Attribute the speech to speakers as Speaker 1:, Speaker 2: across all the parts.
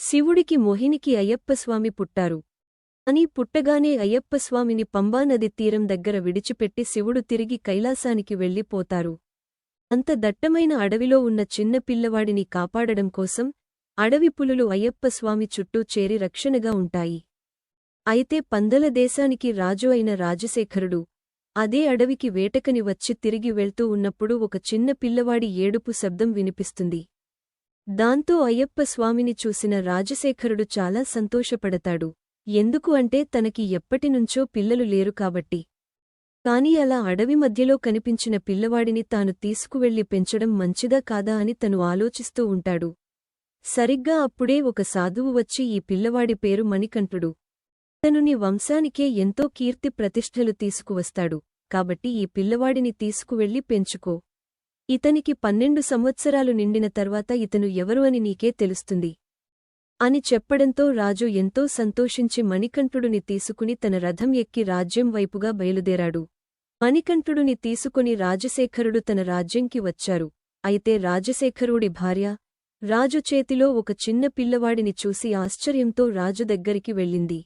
Speaker 1: శివుడికి మోహినికి అయ్యప్పస్వామి పుట్టారు. అని పుట్టగానే అయ్యప్పస్వామిని పంబానది తీరం దగ్గర విడిచిపెట్టి శివుడు తిరిగి కైలాసానికి వెళ్ళిపోతారు. అంత దట్టమైన అడవిలో ఉన్న చిన్న పిల్లవాడిని కాపాడడం కోసం అడవి పులులు అయ్యప్పస్వామి చుట్టూ చేరి రక్షణగా ఉంటాయి. అయితే పందల దేశానికి రాజు అయిన రాజశేఖరుడు అదే అడవికి వేటకని వచ్చి తిరిగి వెళ్తూ ఉన్నప్పుడు ఒక చిన్న పిల్లవాడి ఏడుపు శబ్దం వినిపిస్తుంది. దాంతో అయ్యప్పస్వామిని చూసిన రాజశేఖరుడు చాలా సంతోషపడతాడు. ఎందుకు అంటే తనకి ఎప్పటినుంచో పిల్లలు లేరు కాబట్టి. కాని అలా అడవి మధ్యలో కనిపించిన పిల్లవాడిని తాను తీసుకువెళ్లి పెంచడం మంచిదా కాదా అని తను ఆలోచిస్తూ ఉంటాడు. సరిగ్గా అప్పుడే ఒక సాధువు వచ్చి ఈ పిల్లవాడి పేరు మణికంఠుడు. తను నీ వంశానికే ఎంతో కీర్తి ప్రతిష్ఠలు తీసుకువస్తాడు. కాబట్టి ఈ పిల్లవాడిని తీసుకువెళ్లి పెంచుకో. ఇతనికి 12 సంవత్సరాలు నిండిన తర్వాత ఇతను ఎవరు అని నీకే తెలుస్తుంది అని చెప్పడంతో రాజు ఎంతో సంతోషించి మణికంఠుడిని తీసుకుని తన రథం ఎక్కి రాజ్యం వైపుగా బయలుదేరాడు. మణికంఠుడిని తీసుకుని రాజశేఖరుడు తన రాజ్యంకి వచ్చారు. అయితే రాజశేఖరుడి భార్య రాజు చేతిలో ఒక చిన్న పిల్లవాడిని చూసి ఆశ్చర్యంతో రాజు దగ్గరికి వెళ్ళింది.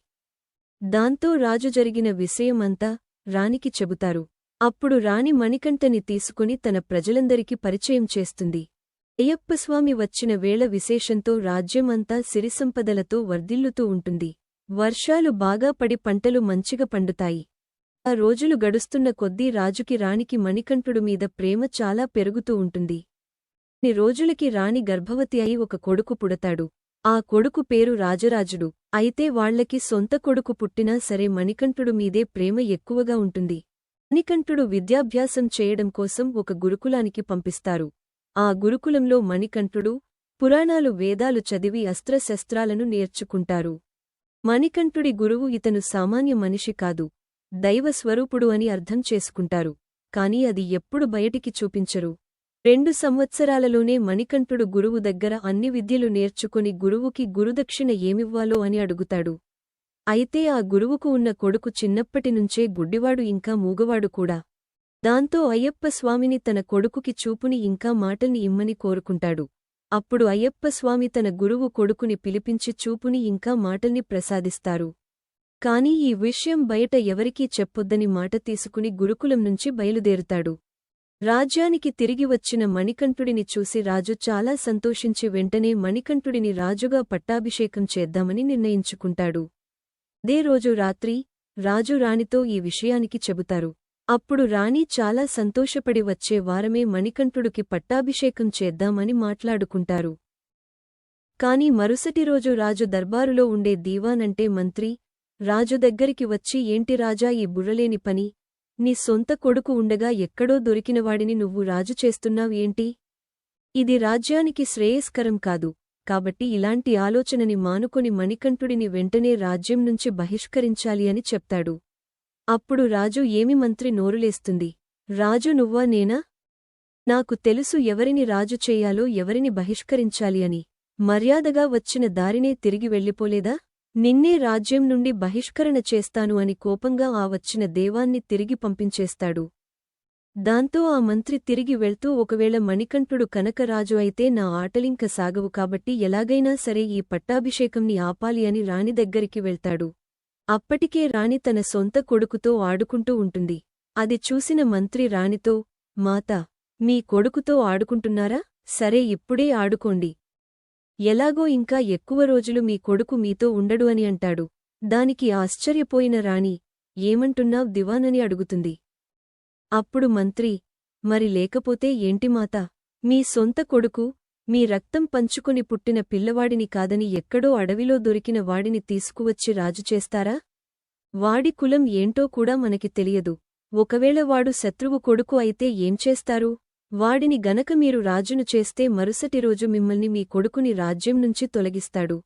Speaker 1: దాంతో రాజు జరిగిన విషయమంతా రాణికి చెబుతారు. అప్పుడు రాణి మణికంఠని తీసుకుని తన ప్రజలందరికీ పరిచయం చేస్తుంది. అయ్యప్పస్వామి వచ్చిన వేళ విశేషంతో రాజ్యం అంతా సిరిసంపదలతో వర్ధిల్లుతూ ఉంటుంది. వర్షాలు బాగా పడి పంటలు మంచిగా పండుతాయి. ఆ రోజులు గడుస్తున్న కొద్దీ రాజుకి రాణికి మణికంఠుడు మీద ప్రేమ చాలా పెరుగుతూ ఉంటుంది. కొన్ని రోజులకి రాణి గర్భవతి అయి ఒక కొడుకు పుడతాడు. ఆ కొడుకు పేరు రాజరాజుడు. అయితే వాళ్లకి సొంత కొడుకు పుట్టినా సరే మణికంఠుడు మీదే ప్రేమ ఎక్కువగా ఉంటుంది. మణికంఠుడు విద్యాభ్యాసం చేయడం కోసం ఒక గురుకులానికి పంపిస్తారు. ఆ గురుకులంలో మణికంఠుడు పురాణాలు వేదాలు చదివి అస్త్రశస్త్రాలను నేర్చుకుంటారు. మణికంఠుడి గురువు ఇతను సామాన్య మనిషి కాదు, దైవస్వరూపుడు అని అర్థం చేసుకుంటారు. కాని అది ఎప్పుడు బయటికి చూపించరు. 2 సంవత్సరాలలోనే మణికంఠుడు గురువు దగ్గర అన్ని విద్యలు నేర్చుకుని గురువుకి గురుదక్షిణ ఏమివ్వాలో అని అడుగుతాడు. అయితే ఆ గురువుకు ఉన్న కొడుకు చిన్నప్పటినుంచే గుడ్డివాడు ఇంకా మూగవాడు కూడా. దాంతో అయ్యప్పస్వామిని తన కొడుకుకి చూపుని ఇంకా మాటల్ని ఇమ్మని కోరుకుంటాడు. అప్పుడు అయ్యప్పస్వామి తన గురువు కొడుకుని పిలిపించి చూపుని ఇంకా మాటల్ని ప్రసాదిస్తారు. కాని ఈ విషయం బయట ఎవరికీ చెప్పొద్దని మాట తీసుకుని గురుకులం నుంచి బయలుదేరుతాడు. రాజ్యానికి తిరిగి వచ్చిన మణికంఠుడిని చూసి రాజు చాలా సంతోషించి వెంటనే మణికంఠుడిని రాజుగా పట్టాభిషేకం చేద్దామని నిర్ణయించుకుంటాడు. అదే రోజు రాత్రి రాజు రాణితో ఈ విషయానికి చెబుతారు. అప్పుడు రాణి చాలా సంతోషపడి వచ్చే వారమే మణికంఠుడికి పట్టాభిషేకం చేద్దామని మాట్లాడుకుంటారు. కాని మరుసటి రోజు రాజు దర్బారులో ఉండే దీవానంటే మంత్రి రాజు దగ్గరికి వచ్చి ఏంటి రాజా ఈ బుర్రలేని పని, నీ సొంత కొడుకు ఉండగా ఎక్కడో దొరికినవాడిని నువ్వు రాజు చేస్తున్నావ్ ఏంటి? ఇది రాజ్యానికి శ్రేయస్కరం కాదు. కాబట్టి ఇలాంటి ఆలోచనని మానుకొని మణికంఠుడిని వెంటనే రాజ్యం నుంచి బహిష్కరించాలి అని చెప్తాడు. అప్పుడు రాజు ఏమి మంత్రి నోరులేస్తుంది. రాజు నువ్వా నేనా? నాకు తెలుసు ఎవరిని రాజు చేయాలో ఎవరిని బహిష్కరించాలి అని. మర్యాదగా వచ్చిన దారినే తిరిగి వెళ్ళిపోలేదా? నిన్నే రాజ్యం నుండి బహిష్కరణ చేస్తాను అని కోపంగా ఆ వచ్చిన దేవాన్ని తిరిగి పంపించేస్తాడు. దాంతో ఆ మంత్రి తిరిగి వెళ్తూ ఒకవేళ మణికంఠుడు కనకరాజు అయితే నా ఆటలింక సాగవు కాబట్టి ఎలాగైనా సరే ఈ పట్టాభిషేకంని ఆపాలి అని రాణి దగ్గరికి వెళ్తాడు. అప్పటికే రాణి తన సొంత కొడుకుతో ఆడుకుంటూ ఉంటుంది. అది చూసిన మంత్రి రాణితో, మాతా, మీ కొడుకుతో ఆడుకుంటున్నారా? సరే ఇప్పుడే ఆడుకోండి. ఎలాగో ఇంకా ఎక్కువ రోజులు మీ కొడుకు మీతో ఉండడు అని అంటాడు. దానికి ఆశ్చర్యపోయిన రాణి, ఏమంటున్నావ్ దివానని అడుగుతుంది. అప్పుడు మంత్రి, మరి లేకపోతే ఏంటి మాతా, మీ సొంత కొడుకు, మీ రక్తం పంచుకుని పుట్టిన పిల్లవాడిని కాదని ఎక్కడో అడవిలో దొరికిన వాడిని తీసుకువచ్చి రాజు చేస్తారా? వాడి కులం ఏంటో కూడా మనకి తెలియదు. ఒకవేళ వాడు శత్రువు కొడుకు అయితే ఏం చేస్తారు? వాడిని గనక మీరు రాజును చేస్తే మరుసటి రోజు మిమ్మల్ని మీ కొడుకుని రాజ్యం నుంచి తొలగిస్తాడు.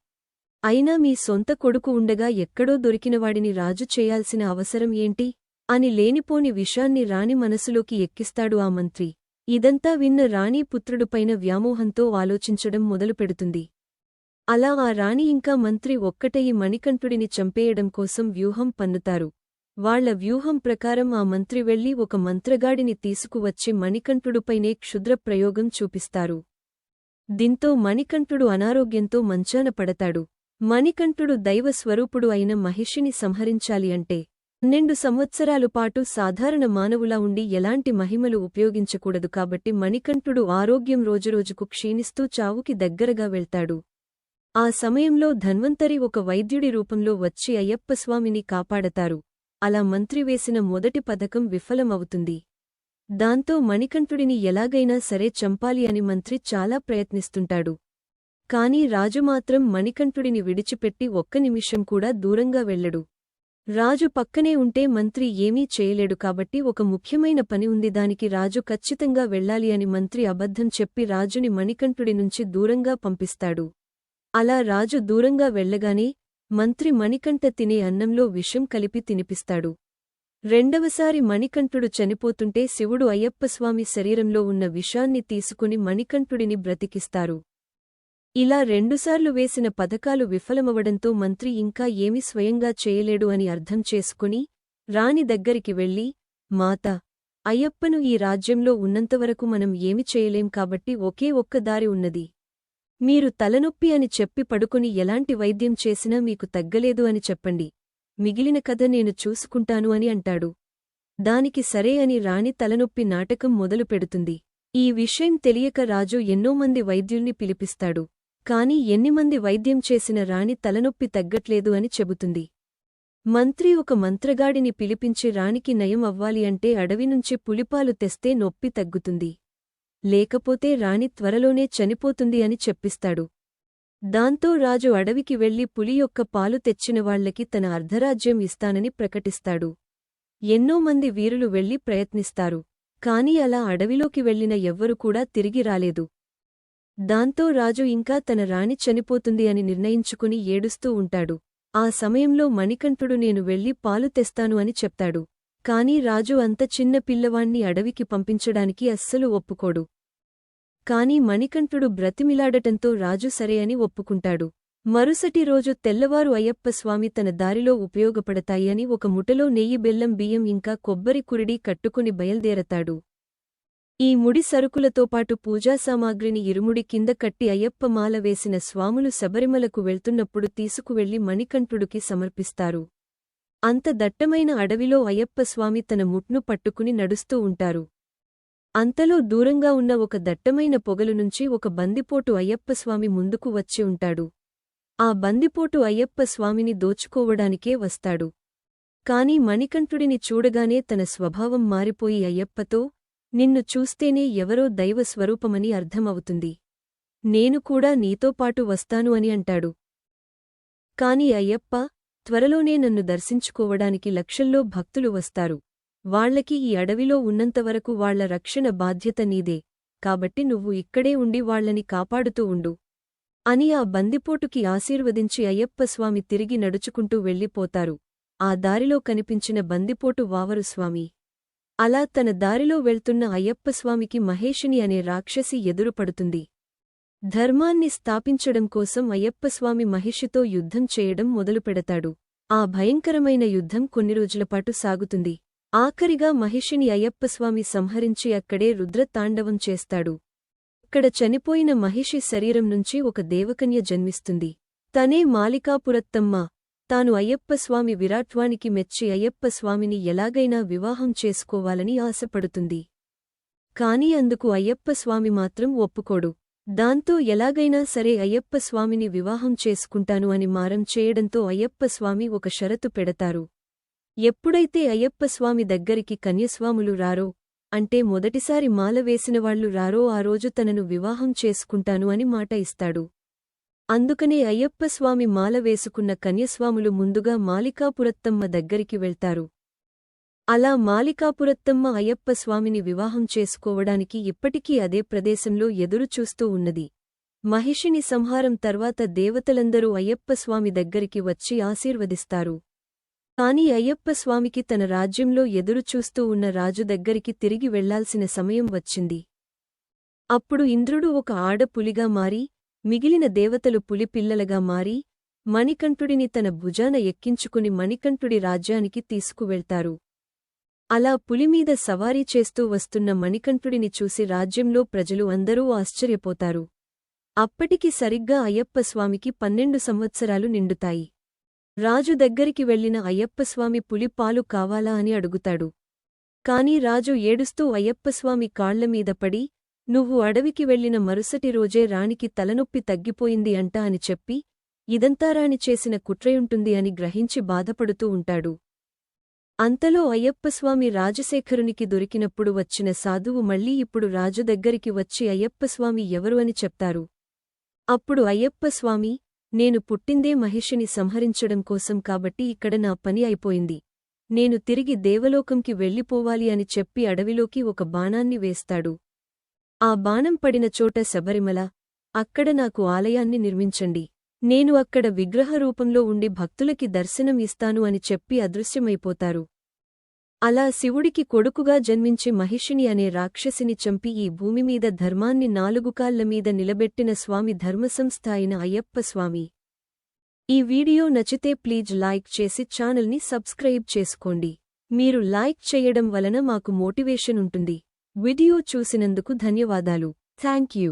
Speaker 1: అయినా మీ సొంత కొడుకు ఉండగా ఎక్కడో దొరికినవాడిని రాజు చేయాల్సిన అవసరం ఏంటి? అని లేనిపోని విషాన్ని రాణి మనసులోకి ఎక్కిస్తాడు ఆ మంత్రి. ఇదంతా విన్న రాణి పుత్రుడుపైన వ్యామోహంతో ఆలోచించడం మొదలుపెడుతుంది. అలా ఆ రాణి ఇంకా మంత్రి ఒక్కటయి మణికంఠుడిని చంపేయడం కోసం వ్యూహం పన్నుతారు. వాళ్ల వ్యూహం ప్రకారం ఆ మంత్రి వెళ్లి ఒక మంత్రగాడిని తీసుకువచ్చి మణికంఠుడుపైనే క్షుద్ర ప్రయోగం చూపిస్తారు. దీంతో మణికంఠుడు అనారోగ్యంతో మంచాన పడతాడు. మణికంఠుడు దైవ స్వరూపుడు అయిన మహిషిని సంహరించాలి అంటే 12 సంవత్సరాలు పాటు సాధారణ మానవులా ఉండి ఎలాంటి మహిమలు ఉపయోగించకూడదు కాబట్టి మణికంఠుడు ఆరోగ్యం రోజురోజుకు క్షీణిస్తూ చావుకి దగ్గరగా వెళ్తాడు. ఆ సమయంలో ధన్వంతరి ఒక వైద్యుడి రూపంలో వచ్చి అయ్యప్పస్వామిని కాపాడతారు. అలా మంత్రి వేసిన మొదటి పథకం విఫలమవుతుంది. దాంతో మణికంఠుడిని ఎలాగైనా సరే చంపాలి అని మంత్రి చాలా ప్రయత్నిస్తుంటాడు. కాని రాజు మాత్రం మణికంఠుడిని విడిచిపెట్టి ఒక్క నిమిషం కూడా దూరంగా వెళ్ళడు. రాజు పక్కనే ఉంటే మంత్రి ఏమీ చేయలేడు కాబట్టి ఒక ముఖ్యమైన పని ఉంది, దానికి రాజు ఖచ్చితంగా వెళ్ళాలి అని మంత్రి అబద్ధం చెప్పి రాజుని మణికంఠుడి నుంచి దూరంగా పంపిస్తాడు. అలా రాజు దూరంగా వెళ్ళగానే మంత్రి మణికంఠ తినే అన్నంలో విషం కలిపి తినిపిస్తాడు. రెండవసారి మణికంఠుడు చనిపోతుంటే శివుడు అయ్యప్పస్వామి శరీరంలో ఉన్న విషాన్ని తీసుకుని మణికంఠుడిని బ్రతికిస్తారు. ఇలా రెండుసార్లు వేసిన పథకాలు విఫలమవడంతో మంత్రి ఇంకా ఏమి స్వయంగా చేయలేడు అని అర్థం చేసుకుని రాణి దగ్గరికి వెళ్ళి, మాతా, అయ్యప్పను ఈ రాజ్యంలో ఉన్నంతవరకు మనం ఏమి చేయలేం కాబట్టి ఒకే ఒక్క దారి ఉన్నది. మీరు తలనొప్పి అని చెప్పి పడుకుని ఎలాంటి వైద్యం చేసినా మీకు తగ్గలేదు అని చెప్పండి. మిగిలిన కథ నేను చూసుకుంటాను అని అంటాడు. దానికి సరే అని రాణి తలనొప్పి నాటకం మొదలు పెడుతుంది. ఈ విషయం తెలియక రాజు ఎన్నోమంది వైద్యుల్ని పిలిపిస్తాడు. కాని ఎన్నిమంది వైద్యం చేసిన రాణి తలనొప్పి తగ్గట్లేదు అని చెబుతుంది. మంత్రి ఒక మంత్రగాడిని పిలిపించి రాణికి నయం అవ్వాలి అంటే అడవినుంచి పులిపాలు తెస్తే నొప్పి తగ్గుతుంది, లేకపోతే రాణి త్వరలోనే చనిపోతుంది అని చెప్పిస్తాడు. దాంతో రాజు అడవికి వెళ్లి పులి యొక్క పాలు తెచ్చినవాళ్లకి తన అర్ధరాజ్యం ఇస్తానని ప్రకటిస్తాడు. ఎన్నోమంది వీరులు వెళ్లి ప్రయత్నిస్తారు. కాని అలా అడవిలోకి వెళ్లిన ఎవ్వరు కూడా తిరిగి రాలేదు. దాంతో రాజు ఇంకా తన రాణి చనిపోతుంది అని నిర్ణయించుకుని ఏడుస్తూ ఉంటాడు. ఆ సమయంలో మణికంఠుడు నేను వెళ్లి పాలు తెస్తాను అని చెప్తాడు. కాని రాజు అంత చిన్న పిల్లవాణ్ణి అడవికి పంపించడానికి అస్సలు ఒప్పుకోడు. కాని మణికంఠుడు బ్రతిమిలాడటంతో రాజు సరే అని ఒప్పుకుంటాడు. మరుసటి రోజు తెల్లవారు అయ్యప్పస్వామి తన దారిలో ఉపయోగపడతాయి అని ఒక ముఠలో నెయ్యి, బెల్లం, బియ్యం ఇంకా కొబ్బరి కురిడి కట్టుకుని బయల్దేరతాడు. ఈ ముడి సరుకులతో పాటు పూజా సామాగ్రిని ఇరుముడి కింద కట్టి అయ్యప్ప మాల వేసిన స్వాములు శబరిమలకు వెళ్తున్నప్పుడు తీసుకువెళ్లి మణికంఠుడికి సమర్పిస్తారు. అంత దట్టమైన అడవిలో అయ్యప్పస్వామి తన ముట్ను పట్టుకుని నడుస్తూ ఉంటారు. అంతలో దూరంగా ఉన్న ఒక దట్టమైన పొగలు నుంచి ఒక బందిపోటు అయ్యప్పస్వామి ముందుకు వచ్చి ఉంటాడు. ఆ బందిపోటు అయ్యప్పస్వామిని దోచుకోవడానికే వస్తాడు. కాని మణికంఠుడిని చూడగానే తన స్వభావం మారిపోయి అయ్యప్పతో, నిన్ను చూస్తేనే ఎవరో దైవస్వరూపమని అర్థమవుతుంది. నేను కూడా నీతోపాటు వస్తాను అని అంటాడు. కాని అయ్యప్ప, త్వరలోనే నన్ను దర్శించుకోవడానికి లక్షల్లో భక్తులు వస్తారు. వాళ్లకి ఈ అడవిలో ఉన్నంతవరకు వాళ్ల రక్షణ బాధ్యత నీదే, కాబట్టి నువ్వు ఇక్కడే ఉండి వాళ్లని కాపాడుతూ ఉండు అని ఆ బందిపోటుకి ఆశీర్వదించి అయ్యప్పస్వామి తిరిగి నడుచుకుంటూ వెళ్ళిపోతారు. ఆ దారిలో కనిపించిన బందిపోటు వావరుస్వామి. అలా తన దారిలో వెళ్తున్న అయ్యప్పస్వామికి మహేషిని అనే రాక్షసి ఎదురుపడుతుంది. ధర్మాన్ని స్థాపించడం కోసం అయ్యప్పస్వామి మహిషితో యుద్ధం చేయడం మొదలుపెడతాడు. ఆ భయంకరమైన యుద్ధం కొన్ని రోజులపాటు సాగుతుంది. ఆఖరిగా మహిషిని అయ్యప్పస్వామి సంహరించి అక్కడే రుద్రతాండవం చేస్తాడు. అక్కడ చనిపోయిన మహిషి శరీరం నుంచి ఒక దేవకన్య జన్మిస్తుంది. తనే మాలికాపురత్తమ్మ. తాను అయ్యప్పస్వామి విరాట్వానికి మెచ్చి అయ్యప్పస్వామిని ఎలాగైనా వివాహం చేసుకోవాలని ఆశపడుతుంది. కాని అందుకు అయ్యప్పస్వామి మాత్రం ఒప్పుకోడు. దాంతో ఎలాగైనా సరే అయ్యప్పస్వామిని వివాహం చేసుకుంటాను అని మారం చేయడంతో అయ్యప్పస్వామి ఒక షరతు పెడతారు. ఎప్పుడైతే అయ్యప్పస్వామి దగ్గరికి కన్యస్వాములు రారో, అంటే మొదటిసారి మాల వేసినవాళ్లు రారో ఆ రోజు తనను వివాహం చేసుకుంటాను అని మాట ఇస్తాడు. అందుకనే అయ్యప్పస్వామి మాల వేసుకున్న కన్యస్వాములు ముందుగా మాలికాపురత్తమ్మ దగ్గరికి వెళ్తారు. అలా మాలికాపురత్తమ్మ అయ్యప్పస్వామిని వివాహం చేసుకోవడానికి ఇప్పటికీ అదే ప్రదేశంలో ఎదురుచూస్తూ ఉన్నది. మహిషిని సంహారం తర్వాత దేవతలందరూ అయ్యప్పస్వామి దగ్గరికి వచ్చి ఆశీర్వదిస్తారు. కాని అయ్యప్పస్వామికి తన రాజ్యంలో ఎదురుచూస్తూ ఉన్న రాజు దగ్గరికి తిరిగి వెళ్లాల్సిన సమయం వచ్చింది. అప్పుడు ఇంద్రుడు ఒక ఆడపులిగా మారి, మిగిలిన దేవతలు పులిపిల్లలుగా మారి, మణికంఠుడిని తన భుజాన ఎక్కించుకుని మణికంఠుడి రాజ్యానికి తీసుకువెళ్తారు. అలా పులిమీద సవారీ చేస్తూ వస్తున్న మణికంఠుడిని చూసి రాజ్యంలో ప్రజలు అందరూ ఆశ్చర్యపోతారు. అప్పటికి సరిగ్గా అయ్యప్పస్వామికి 12 సంవత్సరాలు నిండుతాయి. రాజు దగ్గరికి వెళ్లిన అయ్యప్పస్వామి పులి పాలు కావాలా అని అడుగుతాడు. కాని రాజు ఏడుస్తూ అయ్యప్పస్వామి కాళ్లమీద పడి, నువ్వు అడవికి వెళ్లిన మరుసటి రోజే రాణికి తలనొప్పి తగ్గిపోయింది అంట అని చెప్పి, ఇదంతా రాణి చేసిన కుట్రయుంటుంది అని గ్రహించి బాధపడుతూ ఉంటాడు. అంతలో అయ్యప్పస్వామి రాజశేఖరునికి దొరికినప్పుడు వచ్చిన సాధువు మళ్లీ ఇప్పుడు రాజు దగ్గరికి వచ్చి అయ్యప్పస్వామి ఎవరు అని చెప్తారు. అప్పుడు అయ్యప్పస్వామి, నేను పుట్టిందే మహిషిని సంహరించడం కోసం కాబట్టి ఇక్కడ నా పని అయిపోయింది. నేను తిరిగి దేవలోకంకి వెళ్ళిపోవాలి అని చెప్పి అడవిలోకి ఒక బాణాన్ని వేస్తాడు. ఆ బాణం పడిన చోట శబరిమల, అక్కడ నాకు ఆలయాన్ని నిర్మించండి. నేను అక్కడ విగ్రహ రూపంలో ఉండి భక్తులకి దర్శనం ఇస్తాను అని చెప్పి అదృశ్యమైపోతారు. అలా శివుడికి కొడుకుగా జన్మించి మహిషిని అనే రాక్షసిని చంపి ఈ భూమిమీద ధర్మాన్ని 4 కాళ్లమీద నిలబెట్టిన స్వామి ధర్మసంస్థ అయిన అయ్యప్పస్వామి. ఈ వీడియో నచ్చితే ప్లీజ్ లైక్ చేసి ఛానల్ని సబ్స్క్రైబ్ చేసుకోండి. మీరు లైక్ చేయడం వలన మాకు మోటివేషన్ ఉంటుంది. వీడియో చూసినందుకు ధన్యవాదాలు. Thank you.